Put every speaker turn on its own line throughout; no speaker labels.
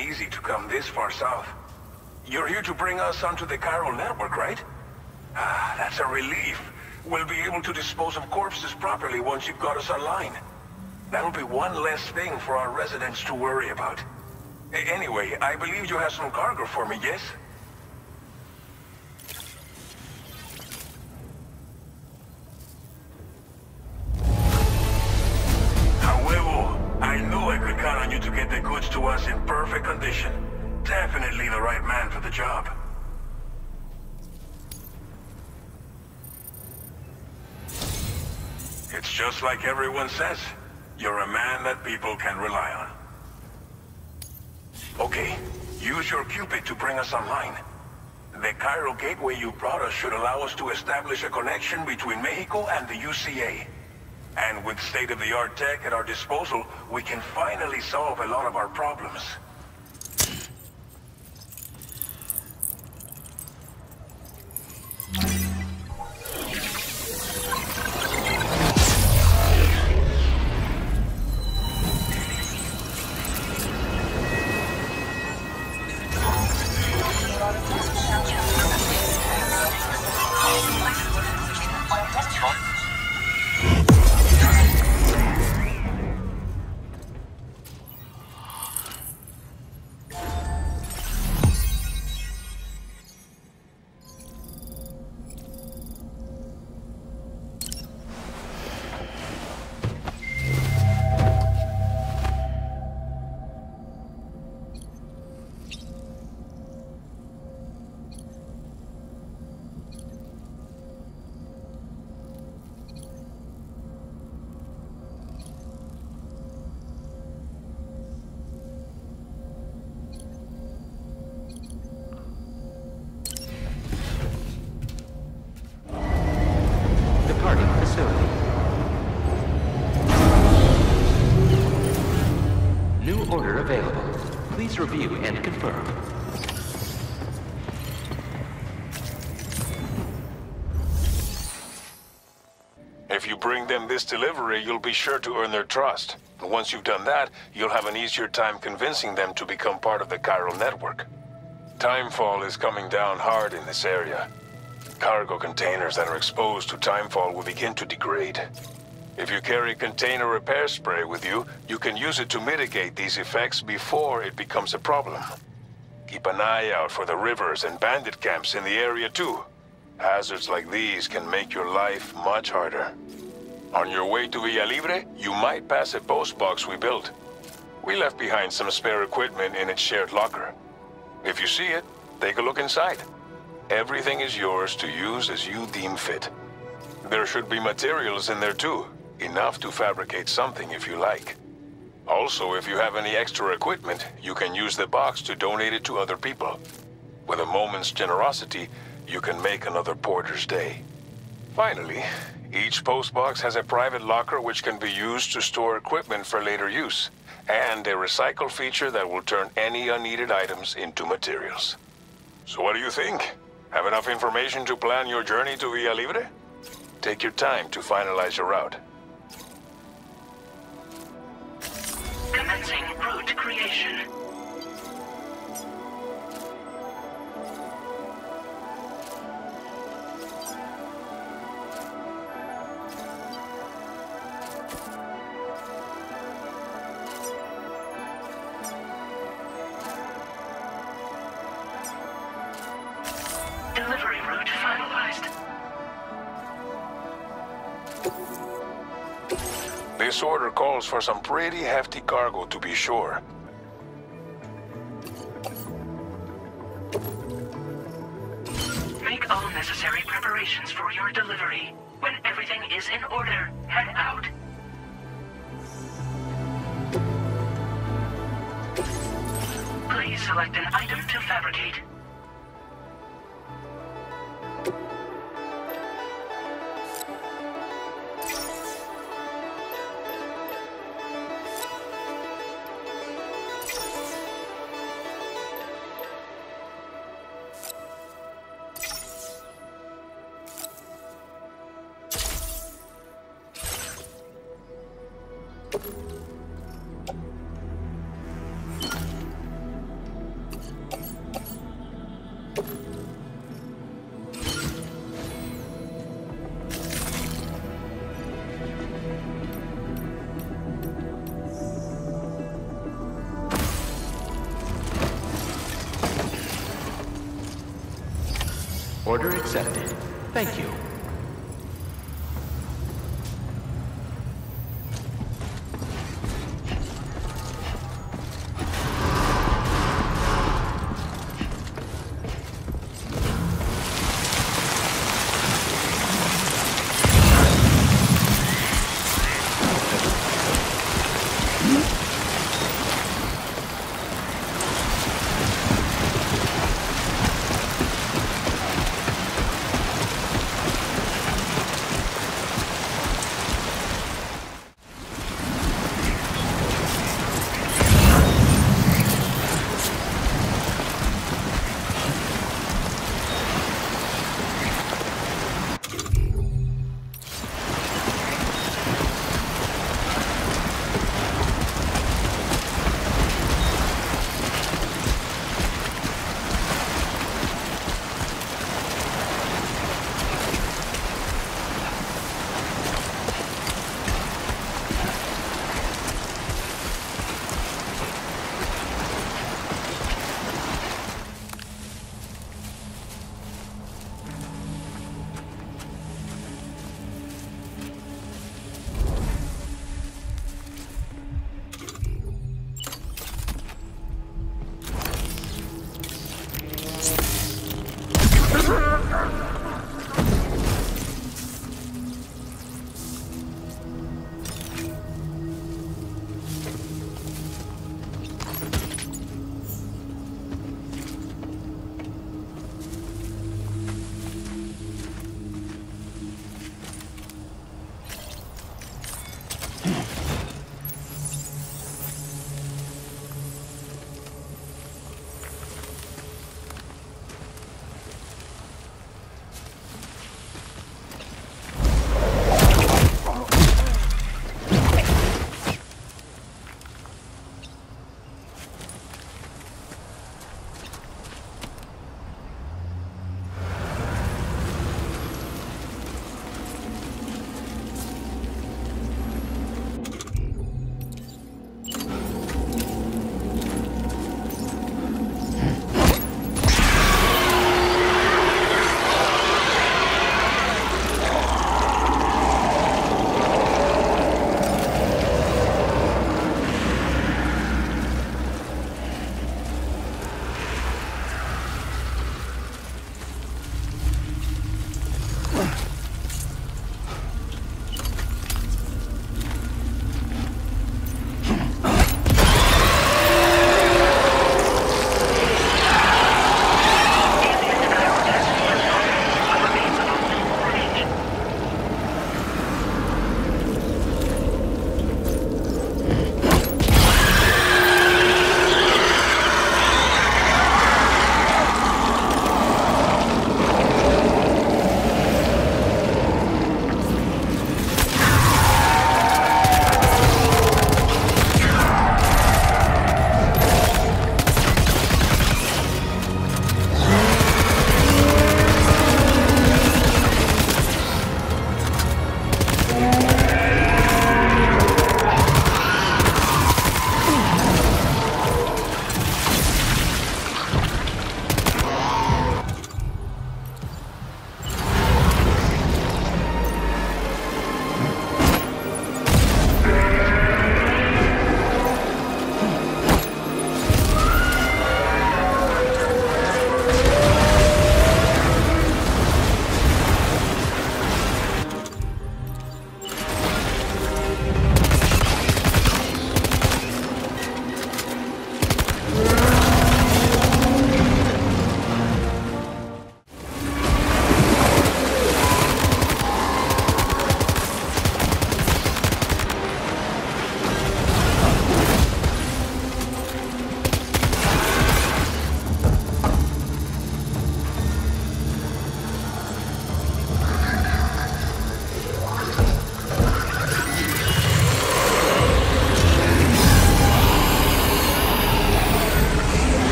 easy to come this far south. You're here to bring us onto the chiral network, right? Ah, that's a relief. We'll be able to dispose of corpses properly once you've got us online. That'll be one less thing for our residents to worry about. Anyway, I believe you have some cargo for me, yes? I knew I could count on you to get the goods to us in perfect condition. Definitely the right man for the job. It's just like everyone says. You're a man that people can rely on. Okay, use your Cupid to bring us online. The chiral gateway you brought us should allow us to establish a connection between Mexico and the UCA. And with state-of-the-art tech at our disposal, we can finally solve a lot of our problems.
Review and confirm.
If you bring them this delivery, you'll be sure to earn their trust. And once you've done that, you'll have an easier time convincing them to become part of the chiral network. Timefall is coming down hard in this area. Cargo containers that are exposed to timefall will begin to degrade. If you carry container repair spray with you, you can use it to mitigate these effects before it becomes a problem. Keep an eye out for the rivers and bandit camps in the area too. Hazards like these can make your life much harder. On your way to Villa Libre, you might pass a post box we built. We left behind some spare equipment in its shared locker. If you see it, take a look inside. Everything is yours to use as you deem fit. There should be materials in there too. Enough to fabricate something if you like. Also, if you have any extra equipment, you can use the box to donate it to other people. With a moment's generosity, you can make another porter's day. Finally, each postbox has a private locker which can be used to store equipment for later use, and a recycle feature that will turn any unneeded items into materials. So what do you think? Have enough information to plan your journey to Villa Libre? Take your time to finalize your route.
Commencing route creation. Delivery route finalized.
This order calls for some pretty hefty cargo, to be sure.
Make all necessary preparations for your delivery. When everything is in order, head out. Please select an item to fabricate.
Order accepted. Thank you.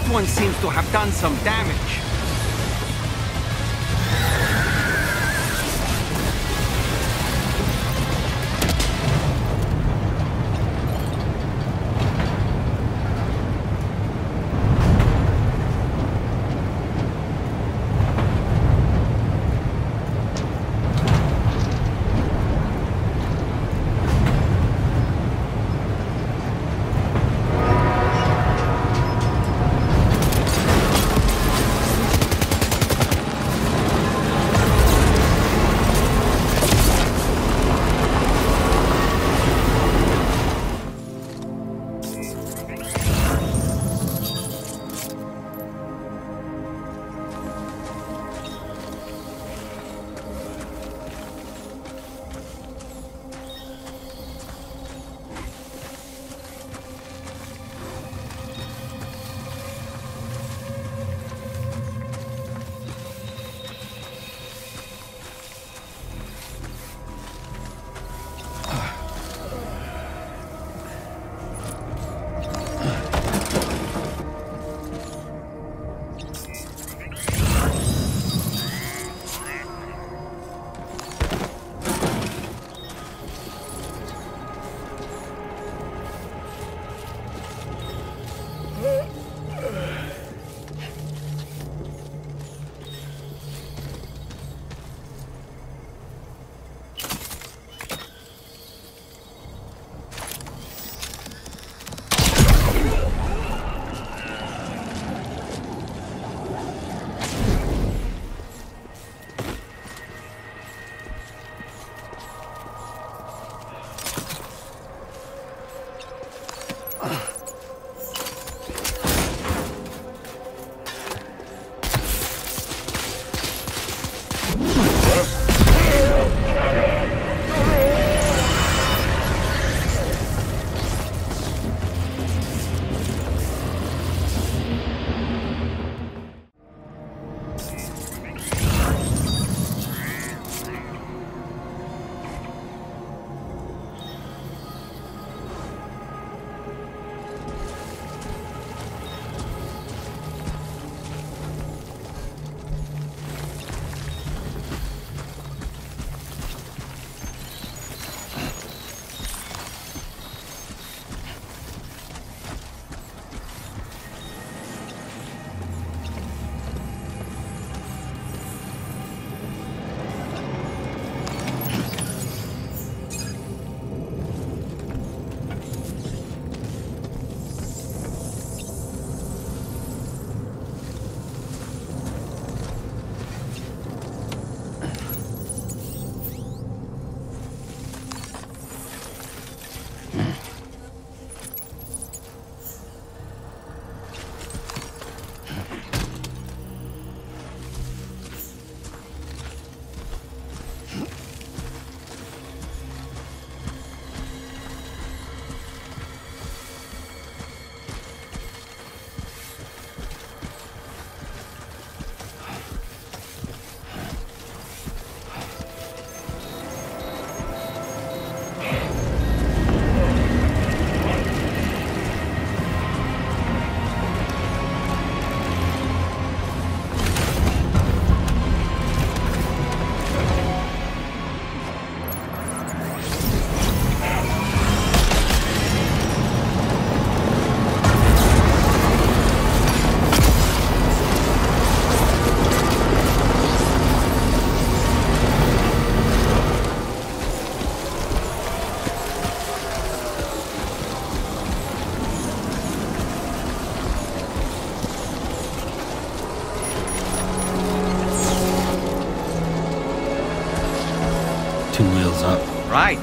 last one seems to have done some damage. Right.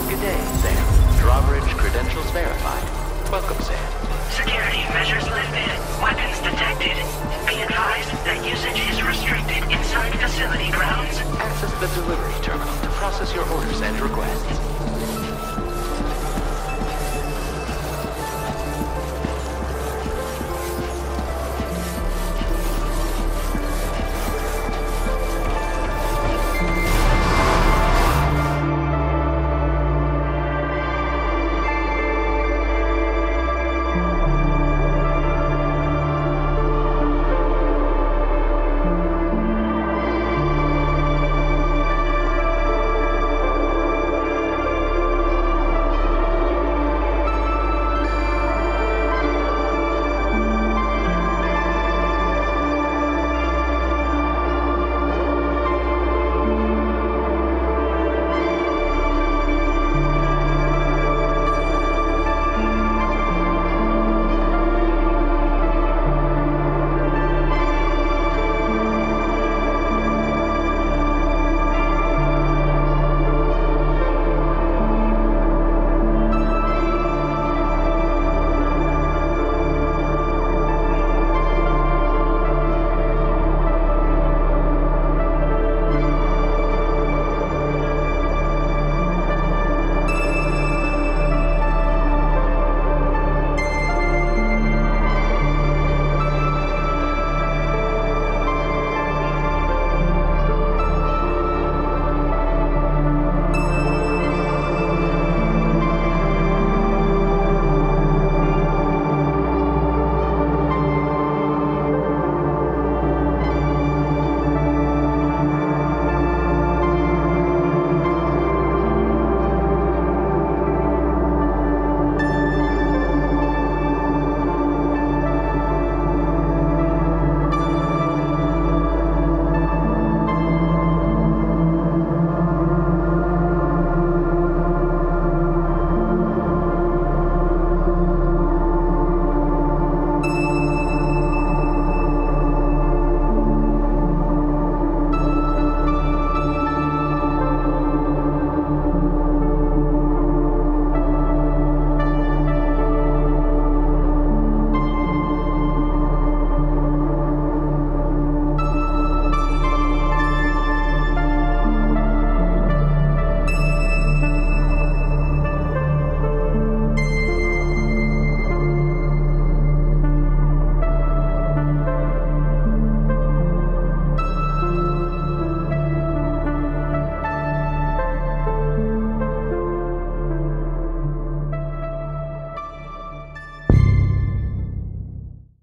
Good day, Sam. Drawbridge credentials verified. Welcome, Sam.
Security measures lifted. Weapons detected. Be advised that usage is restricted inside facility grounds.
Access the delivery terminal to process your orders and requests.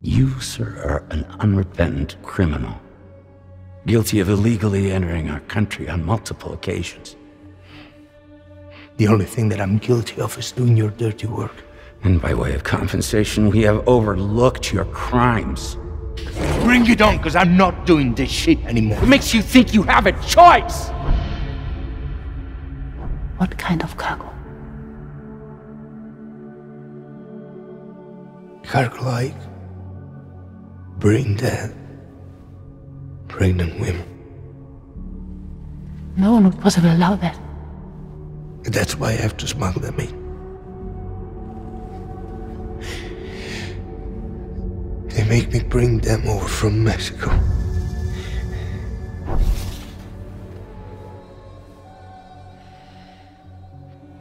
You, sir, are an unrepentant criminal, guilty of illegally entering our country on multiple occasions.
The only thing that I'm guilty of is doing your dirty work.
And by way of compensation, we have overlooked your crimes.
Bring it on, because I'm not doing this shit anymore.
What makes you think you have a choice?
What kind of cargo?
Cargo like brain dead, pregnant women.
No one would possibly allow that.
That's why I have to smuggle them in. They make me bring them over from Mexico.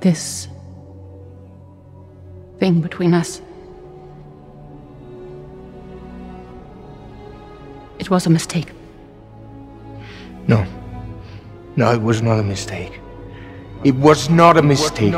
This thing between us. It was a mistake.
No. No, it was not a mistake. It was not a mistake.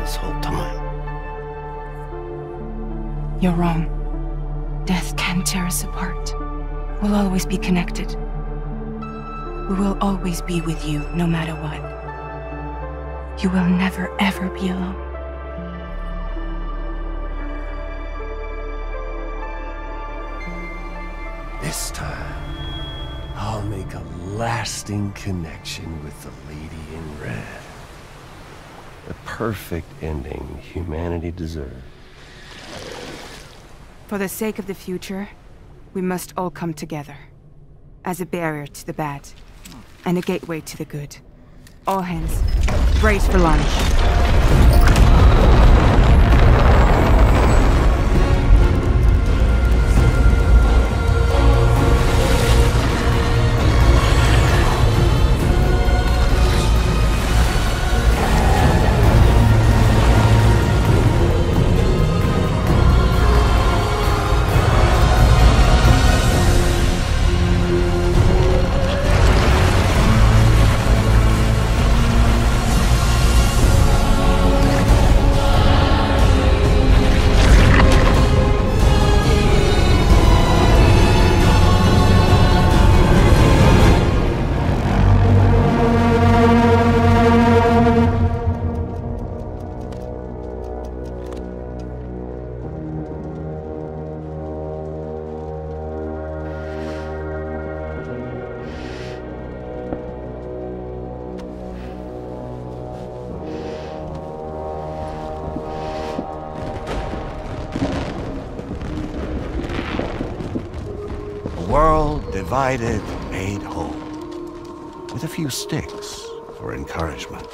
this whole time.
You're wrong. Death can tear us apart. We'll always be connected. We will always be with you, no matter what. You will never, ever be alone.
This time, I'll make a lasting connection with the lady in red. The perfect ending humanity deserves.
For the sake of the future, we must all come together. As a barrier to the bad, and a gateway to the good. All hands, brace for launch.
World divided, made whole. With a few sticks for encouragement.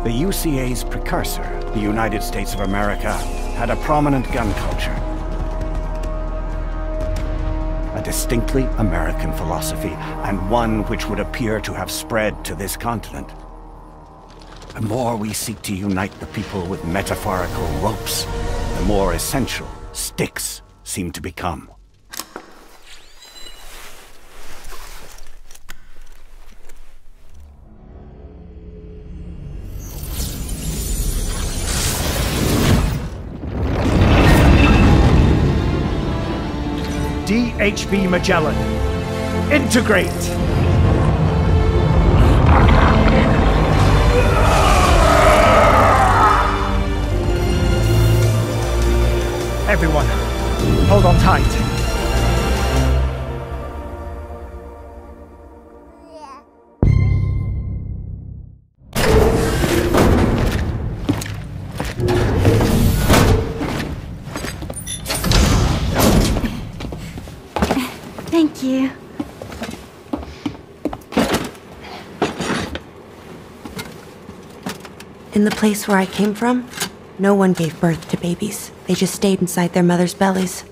The UCA's precursor, the United States of America, had a prominent gun culture. A distinctly American philosophy, and one which would appear to have spread to this continent. The more we seek to unite the people with metaphorical ropes, the more essential sticks seem to become.
DHB Magellan. Integrate! Everyone, hold on tight.
Thank you.
In the place where I came from, no one gave birth to babies. They just stayed inside their mothers' bellies.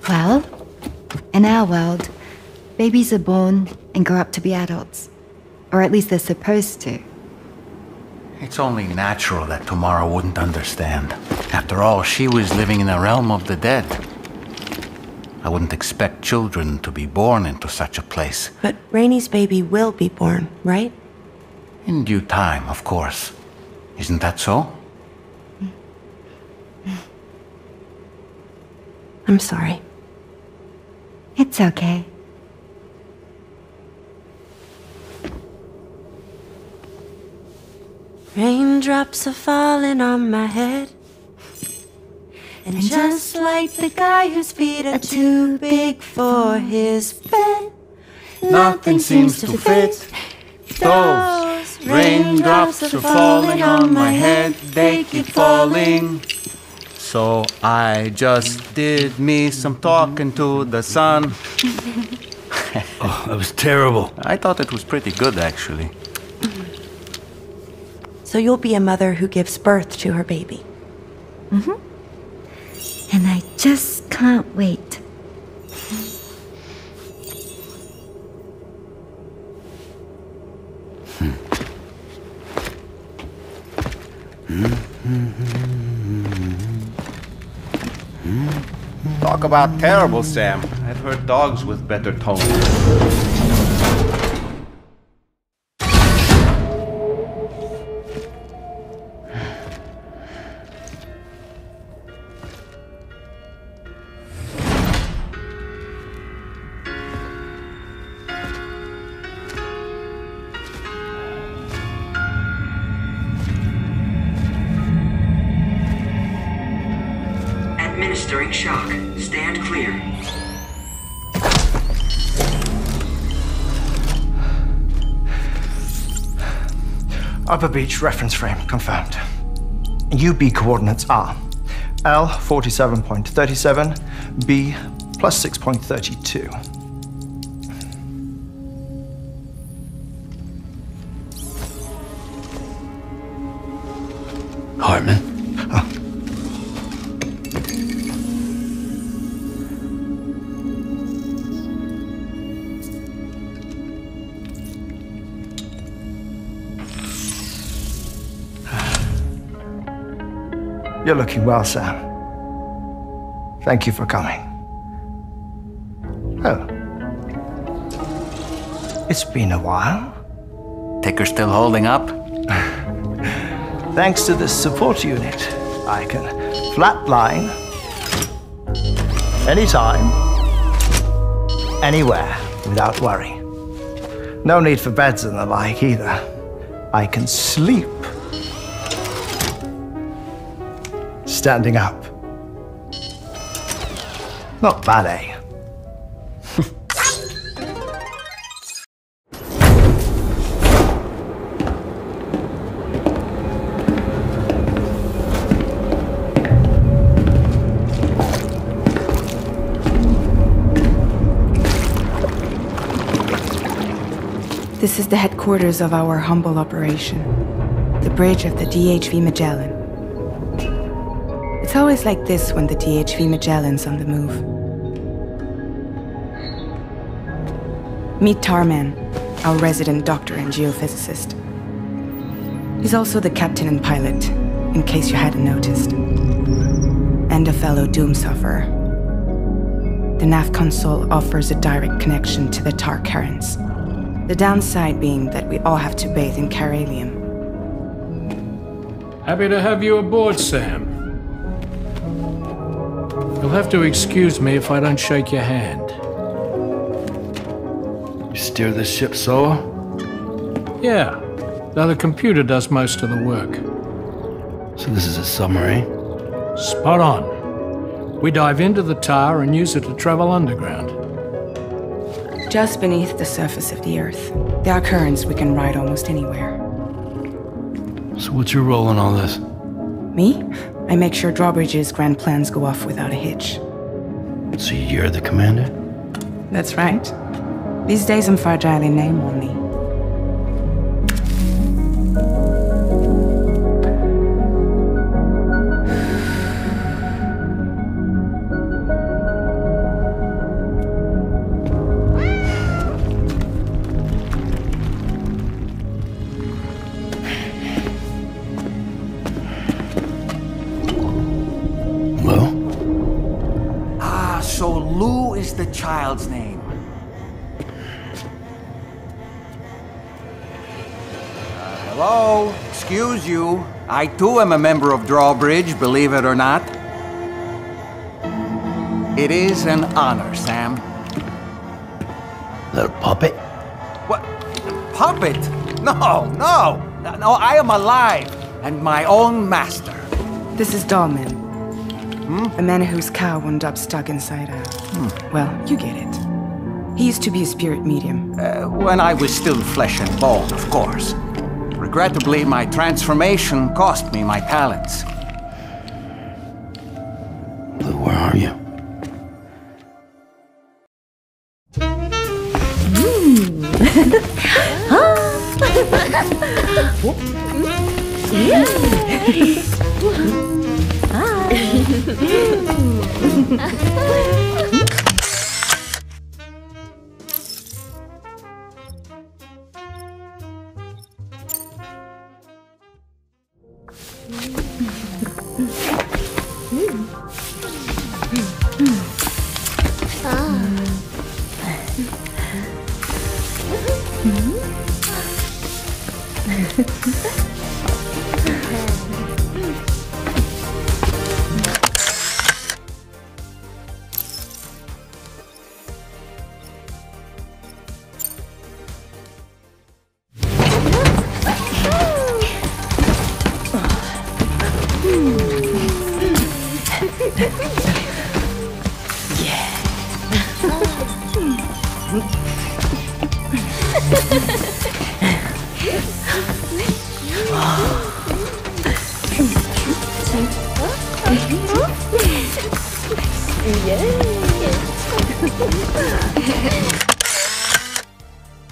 Well, in our world, babies are born and grow up to be adults. Or at least they're supposed to.
It's only natural that Tamara wouldn't understand. After all, she was living in the realm of the dead. I wouldn't expect children to be born into such a place.
But Rainy's baby will be born, right?
In due time, of course. Isn't that so?
I'm sorry.
It's okay.
Raindrops are falling on my head. And just like the guy whose feet are too big for his bed,
nothing seems to fit. Those raindrops are falling on my head, they keep falling. So I just did me some talking to the sun.
Oh, that was terrible.
I thought it was pretty good, actually.
So you'll be a mother who gives birth to her baby.
Mm-hmm. And I just can't wait.
Talk about terrible, Sam. I've heard dogs with better tone.
Registering shock. Stand clear.
Upper Beach reference frame confirmed. UB coordinates are L 47.37, B plus 6.32.
Hartman?
Oh. You're looking well, Sam. Thank you for coming. Oh. It's been a while.
Ticker still holding up?
Thanks to this support unit, I can flatline anytime, anywhere, without worry. No need for beds and the like either. I can sleep standing up. Not bad, eh?
This is the headquarters of our humble operation, the bridge of the DHV Magellan. It's always like this when the DHV Magellan's on the move. Meet Tarman, our resident doctor and geophysicist. He's also the captain and pilot, in case you hadn't noticed. And a fellow doom sufferer. The nav console offers a direct connection to the tar currents. The downside being that we all have to bathe in caralium.
Happy to have you aboard, Sam. You'll have to excuse me if I don't shake your hand.
You steer this ship solo?
Yeah, though the computer does most of the work.
So this is a submarine?
Spot on. We dive into the tar and use it to travel underground.
Just beneath the surface of the Earth, there are currents we can ride almost anywhere.
So what's your role in all this?
Me? I make sure Drawbridge's grand plans go off without a hitch.
So you're the commander?
That's right. These days I'm fragile in name only.
The child's name. Hello? Excuse you. I too am a member of Drawbridge, believe it or not. It is an honor, Sam.
Little puppet?
What? Puppet? No, no! No, I am alive, and my own master.
This is Dahlman. A man whose cow wound up stuck inside a... Well, you get it. He used to be a spirit medium.
When I was still flesh and bone, of course. Regrettably, my transformation cost me my talents.
But where are you?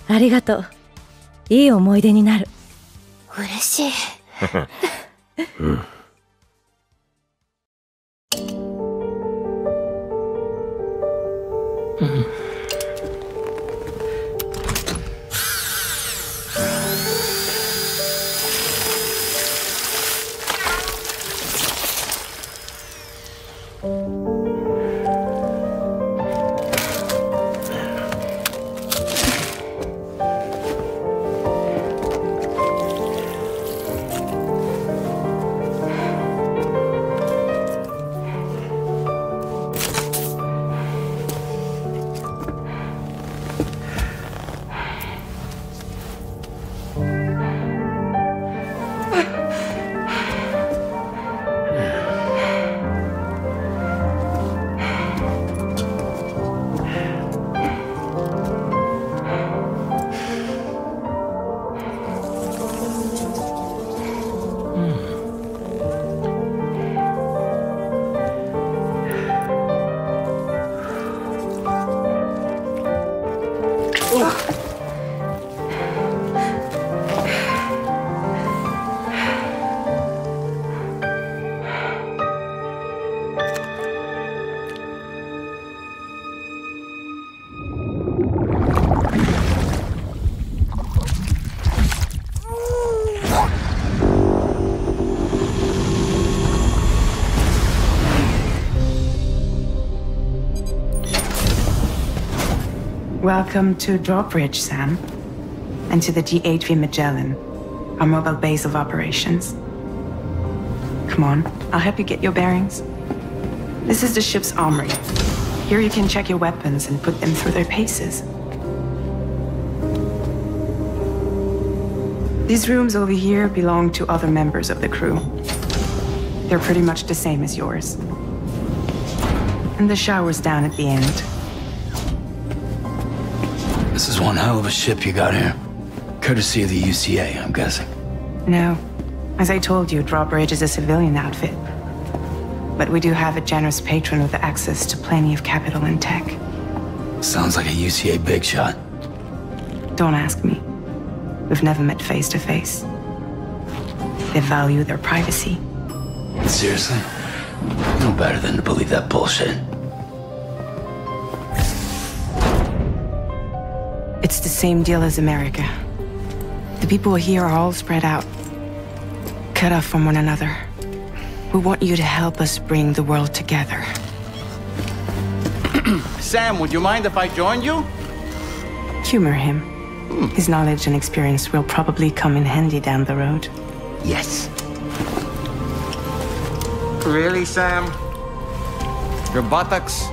ありがとう。いい思い出になる。
嬉しい。
Welcome to Drawbridge, Sam, and to the DHV Magellan, our mobile base of operations. Come on, I'll help you get your bearings. This is the ship's armory. Here you can check your weapons and put them through their paces. These rooms over here belong to other members of the crew. They're pretty much the same as yours. And the shower's down at the end.
This is one hell of a ship you got here. Courtesy of the UCA, I'm guessing.
No. As I told you, Drawbridge is a civilian outfit. But we do have a generous patron with access to plenty of capital and tech.
Sounds like a UCA big shot.
Don't ask me. We've never met face to face. They value their privacy.
Seriously? No better than to believe that bullshit.
It's the same deal as America. The people here are all spread out, cut off from one another. We want you to help us bring the world together.
Sam, would you mind if I joined you?
Humor him. His knowledge and experience will probably come in handy down the road.
Yes. Really, Sam? Your buttocks?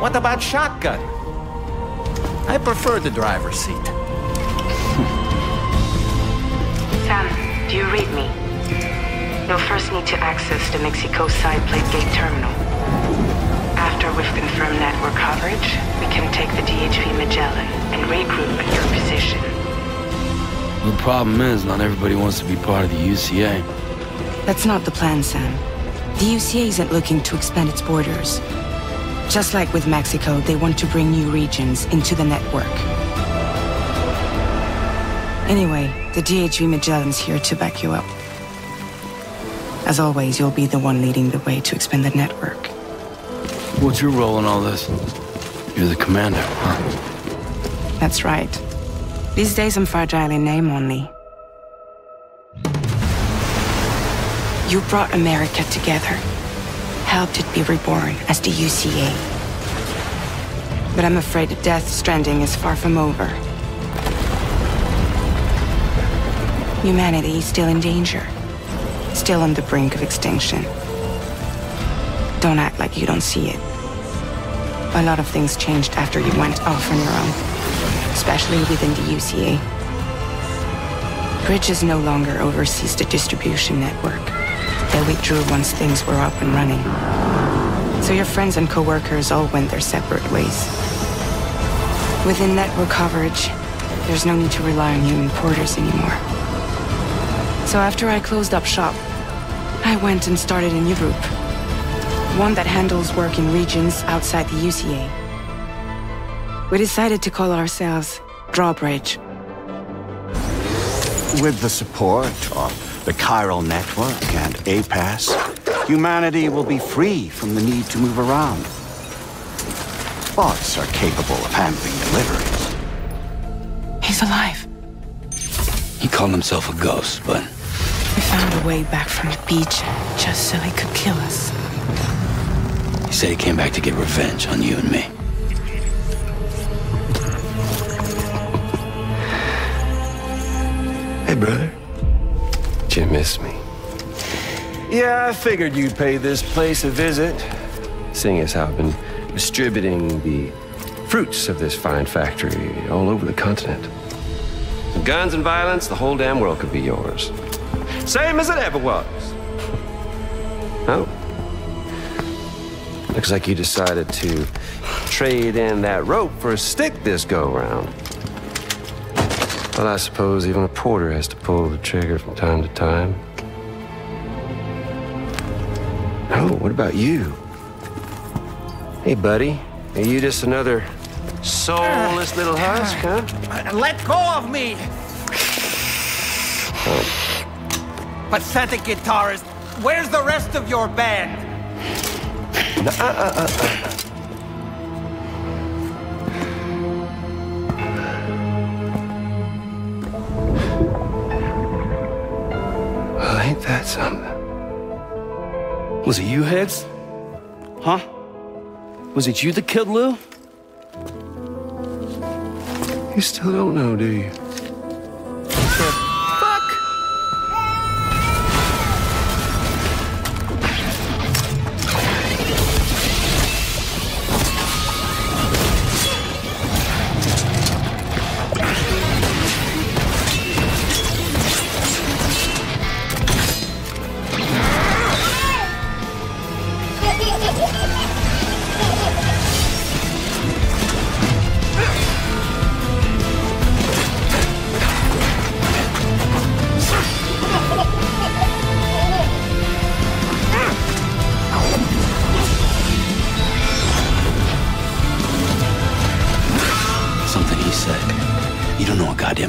What about shotgun? I prefer the driver's seat.
Sam, do you read me? You'll first need to access the Mexico side plate gate terminal. After we've confirmed network coverage, we can take the DHV Magellan and regroup at your position.
The problem is, not everybody wants to be part of the UCA.
That's not the plan, Sam. The UCA isn't looking to expand its borders. Just like with Mexico, they want to bring new regions into the network. Anyway, the DHV Magellan's here to back you up. As always, you'll be the one leading the way to expand the network.
What's your role in all this? You're the commander, huh?
That's right. These days I'm fragile in name only. You brought America together. Helped it be reborn as the UCA. But I'm afraid Death Stranding is far from over. Humanity is still in danger. Still on the brink of extinction. Don't act like you don't see it. A lot of things changed after you went off on your own. Especially within the UCA. Bridges no longer oversees the distribution network. They withdrew once things were up and running. So your friends and co-workers all went their separate ways. Within network coverage, there's no need to rely on human porters anymore. So after I closed up shop, I went and started a new group. One that handles work in regions outside the UCA. We decided to call ourselves Drawbridge.
With the support of the chiral network and APAS, humanity will be free from the need to move around. Bots are capable of handling deliveries.
He's alive.
He called himself a ghost, but...
We found a way back from the beach just so he could kill us.
He said he came back to get revenge on you and me.
Hey, brother. Did you miss me? Yeah, I figured you'd pay this place a visit, seeing as how I've been distributing the fruits of this fine factory all over the continent. With guns and violence, the whole damn world could be yours. Same as it ever was. Oh. Looks like you decided to trade in that rope for a stick this go-round. Well, I suppose even a porter has to pull the trigger from time to time. Oh, what about you? Hey, buddy. Are you just another soulless little husk, huh?
Let go of me!
Oh.
Pathetic guitarist, where's the rest of your band?
Well, ain't that something?
Was it you, Heads? Huh? Was it you that killed Lou?
You still don't know, do you?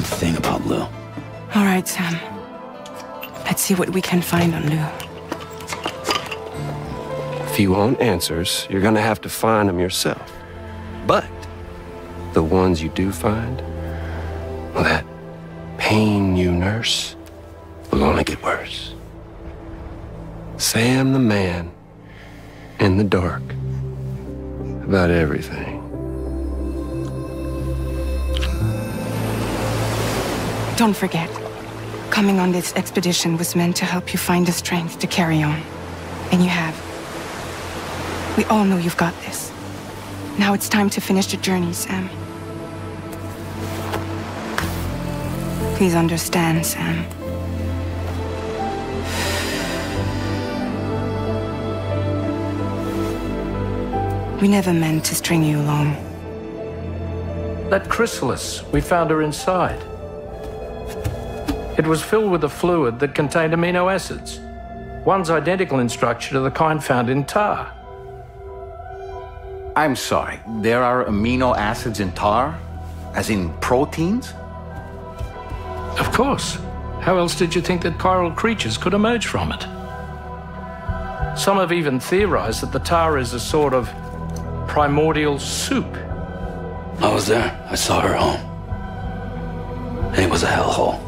Thing about Lou.
All right, Sam. Let's see what we can find on Lou.
If you want answers, you're gonna have to find them yourself. But the ones you do find, well, that pain you nurse will only get worse. Sam the man in the dark about everything.
Don't forget, coming on this expedition was meant to help you find the strength to carry on. And you have. We all know you've got this. Now it's time to finish the journey, Sam. Please understand, Sam. We never meant to string you along.
That chrysalis, we found her inside. It was filled with a fluid that contained amino acids. One's identical in structure to the kind found in tar.
I'm sorry, there are amino acids in tar? As in proteins?
Of course. How else did you think that chiral creatures could emerge from it? Some have even theorized that the tar is a sort of primordial soup.
I was there. I saw her home. And it was a hellhole.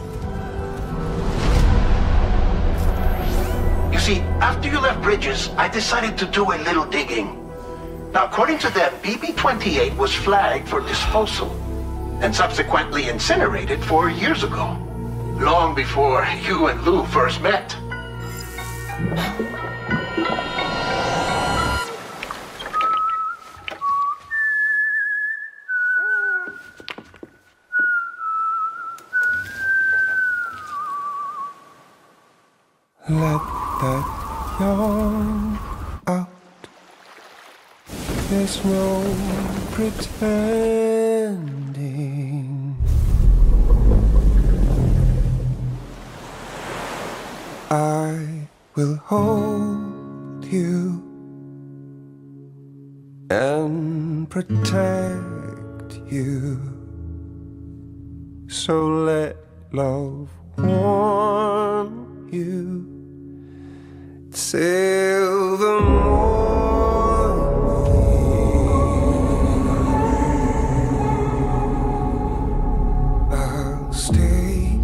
You see, after you left Bridges, I decided to do a little digging. Now, according to them, BB-28 was flagged for disposal and subsequently incinerated 4 years ago, long before you and Lou first met.
Let that yawn out. There's no pretending. I will hold you and protect you. So let love warm you till the morning. I'll stay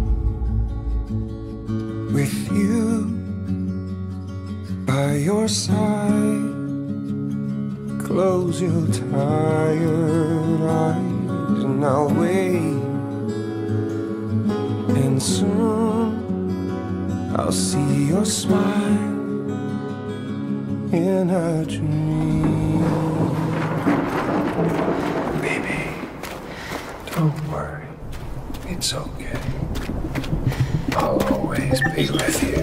with you by your side. Close your tired eyes and I'll wait. And soon I'll see your smile in a dream. Baby, don't worry. It's okay. I'll always be with you.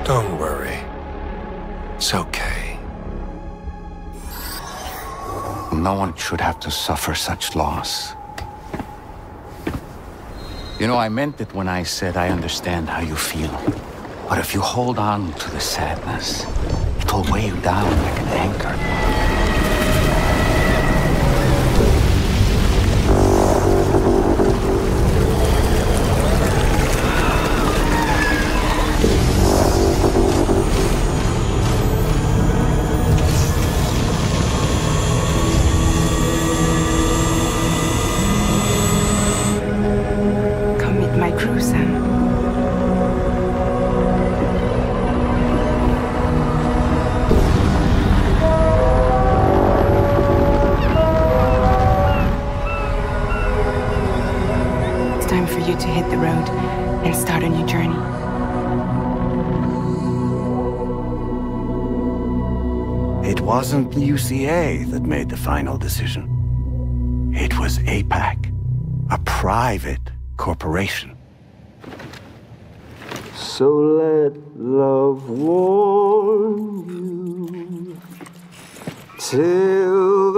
Don't worry. It's okay.
No one should have to suffer such loss. You know, I meant it when I said I understand how you feel. But if you hold on to the sadness, it will weigh you down like an anchor.
To hit the road and start a new journey.
It wasn't the UCA that made the final decision. It was APAC, a private corporation.
So let love warm you till